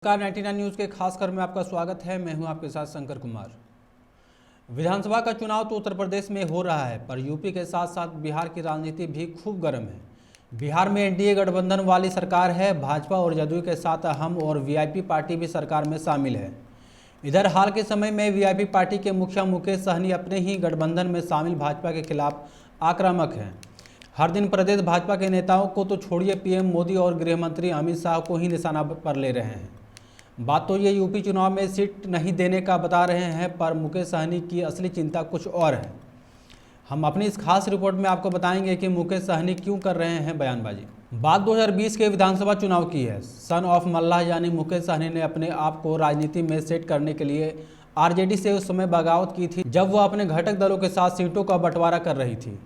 नमस्कार 99 न्यूज़ के खास खबर में आपका स्वागत है। मैं हूं आपके साथ शंकर कुमार। विधानसभा का चुनाव तो उत्तर प्रदेश में हो रहा है, पर यूपी के साथ साथ बिहार की राजनीति भी खूब गर्म है। बिहार में एनडीए गठबंधन वाली सरकार है। भाजपा और जदयू के साथ हम और वीआईपी पार्टी भी सरकार में शामिल है। इधर हाल के समय में वीआईपी पार्टी के मुखिया मुकेश सहनी अपने ही गठबंधन में शामिल भाजपा के खिलाफ आक्रामक हैं। हर दिन प्रदेश भाजपा के नेताओं को तो छोड़िए, पीएम मोदी और गृह मंत्री अमित शाह को ही निशाना पर ले रहे हैं। बात तो ये यूपी चुनाव में सीट नहीं देने का बता रहे हैं, पर मुकेश सहनी की असली चिंता कुछ और है। हम अपनी इस खास रिपोर्ट में आपको बताएंगे कि मुकेश सहनी क्यों कर रहे हैं बयानबाजी। बात 2020 के विधानसभा चुनाव की है। सन ऑफ मल्लाह यानी मुकेश सहनी ने अपने आप को राजनीति में सेट करने के लिए आरजेडी से उस समय बगावत की थी, जब वह अपने घटक दलों के साथ सीटों का बंटवारा कर रही थी।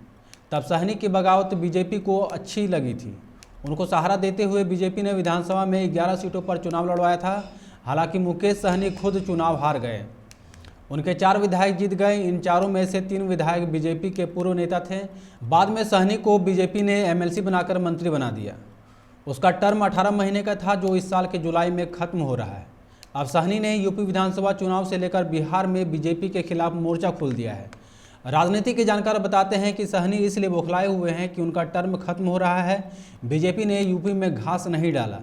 तब सहनी की बगावत बीजेपी को अच्छी लगी थी। उनको सहारा देते हुए बीजेपी ने विधानसभा में 11 सीटों पर चुनाव लड़वाया था। हालांकि मुकेश सहनी खुद चुनाव हार गए। उनके 4 विधायक जीत गए। इन चारों में से 3 विधायक बीजेपी के पूर्व नेता थे। बाद में सहनी को बीजेपी ने एमएलसी बनाकर मंत्री बना दिया। उसका टर्म 18 महीने का था, जो इस साल के जुलाई में खत्म हो रहा है। अब सहनी ने यूपी विधानसभा चुनाव से लेकर बिहार में बीजेपी के खिलाफ मोर्चा खोल दिया है। राजनीति के जानकार बताते हैं कि सहनी इसलिए बौखलाए हुए हैं कि उनका टर्म खत्म हो रहा है। बीजेपी ने यूपी में घास नहीं डाला।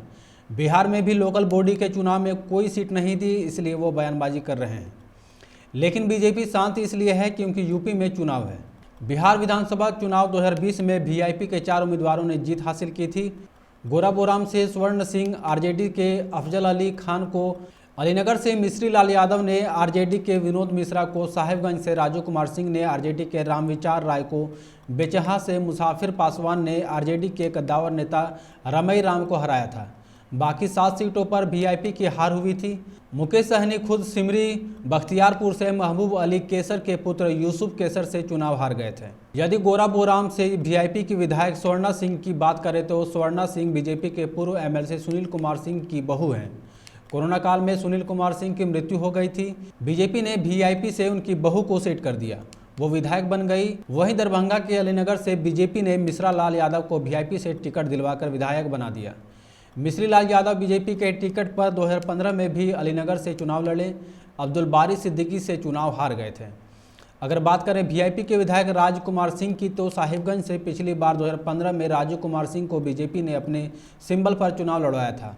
बिहार में भी लोकल बॉडी के चुनाव में कोई सीट नहीं दी, इसलिए वो बयानबाजी कर रहे हैं। लेकिन बीजेपी शांत इसलिए है क्योंकि यूपी में चुनाव है। बिहार विधानसभा चुनाव 2020 में वीआईपी के 4 उम्मीदवारों ने जीत हासिल की थी। गोराबोराम से स्वर्ण सिंह, आरजेडी के अफजल अली खान को, अलीनगर से मिश्री लाल यादव ने आरजेडी के विनोद मिश्रा को, साहिबगंज से राजू कुमार सिंह ने आरजेडी के रामविचार राय को, बेचहा से मुसाफिर पासवान ने आरजेडी के कद्दावर नेता रमई राम को हराया था। बाकी 7 सीटों पर वीआईपी की हार हुई थी। मुकेश सहनी खुद सिमरी बख्तियारपुर से महबूब अली केसर के पुत्र यूसुफ केसर से चुनाव हार गए थे। यदि गोराबोराम से वीआईपी की विधायक स्वर्णा सिंह की बात करें तो स्वर्णा सिंह बीजेपी के पूर्व एमएलसी सुनील कुमार सिंह की बहू हैं। कोरोना काल में सुनील कुमार सिंह की मृत्यु हो गई थी। बीजेपी ने वीआईपी से उनकी बहू को सेट कर दिया, वो विधायक बन गई। वहीं दरभंगा के अलीनगर से बीजेपी ने मिश्रा लाल यादव को वीआईपी से टिकट दिलवाकर विधायक बना दिया। मिश्री लाल यादव बीजेपी के टिकट पर 2015 में भी अलीनगर से चुनाव लड़े। अब्दुल बारी सिद्दीकी से चुनाव हार गए थे। अगर बात करें वीआईपी के विधायक राजकुमार सिंह की, तो साहिबगंज से पिछली बार 2015 में राजू कुमार सिंह को बीजेपी ने अपने सिंबल पर चुनाव लड़वाया था।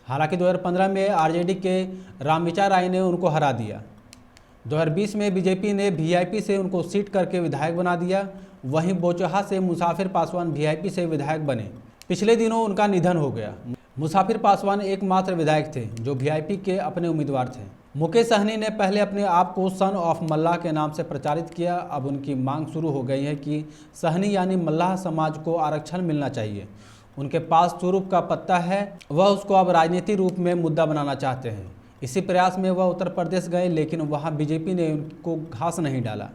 हालांकि 2015 में आरजेडी के रामविचार राय ने उनको हरा दिया। 2020 में बीजेपी ने वीआईपी से उनको सीट करके विधायक बना दिया। वहीं बोचहा से मुसाफिर पासवान वीआईपी से विधायक बने। पिछले दिनों उनका निधन हो गया। मुसाफिर पासवान एकमात्र विधायक थे जो वीआईपी के अपने उम्मीदवार थे। मुकेश सहनी ने पहले अपने आप को सन ऑफ मल्लाह के नाम से प्रचारित किया। अब उनकी मांग शुरू हो गई है कि सहनी यानी मल्लाह समाज को आरक्षण मिलना चाहिए। उनके पास चुरूप का पत्ता है, वह उसको अब राजनीतिक रूप में मुद्दा बनाना चाहते हैं। इसी प्रयास में वह उत्तर प्रदेश गए, लेकिन वहाँ बीजेपी ने उनको घास नहीं डाला।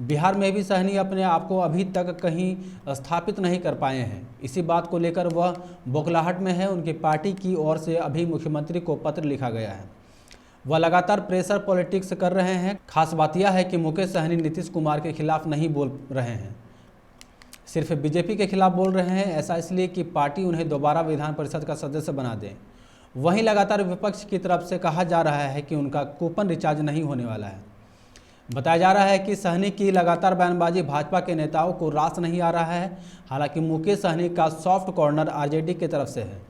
बिहार में भी सहनी अपने आप को अभी तक कहीं स्थापित नहीं कर पाए हैं। इसी बात को लेकर वह बौखलाहट में है। उनकी पार्टी की ओर से अभी मुख्यमंत्री को पत्र लिखा गया है। वह लगातार प्रेशर पॉलिटिक्स कर रहे हैं। खास बात यह है कि मुकेश सहनी नीतीश कुमार के खिलाफ नहीं बोल रहे हैं, सिर्फ बीजेपी के खिलाफ बोल रहे हैं। ऐसा इसलिए कि पार्टी उन्हें दोबारा विधान परिषद का सदस्य बना दे। वहीं लगातार विपक्ष की तरफ से कहा जा रहा है कि उनका कूपन रिचार्ज नहीं होने वाला है। बताया जा रहा है कि सहनी की लगातार बयानबाजी भाजपा के नेताओं को रास नहीं आ रहा है। हालांकि मुकेश सहनी का सॉफ्ट कॉर्नर आरजेडी की तरफ से है।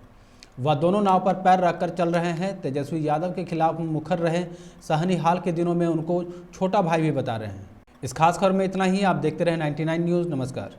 वह दोनों नाव पर पैर रखकर चल रहे हैं। तेजस्वी यादव के खिलाफ मुखर रहे सहनी हाल के दिनों में उनको छोटा भाई भी बता रहे हैं। इस खास खबर में इतना ही। आप देखते रहे 99 न्यूज़। नमस्कार।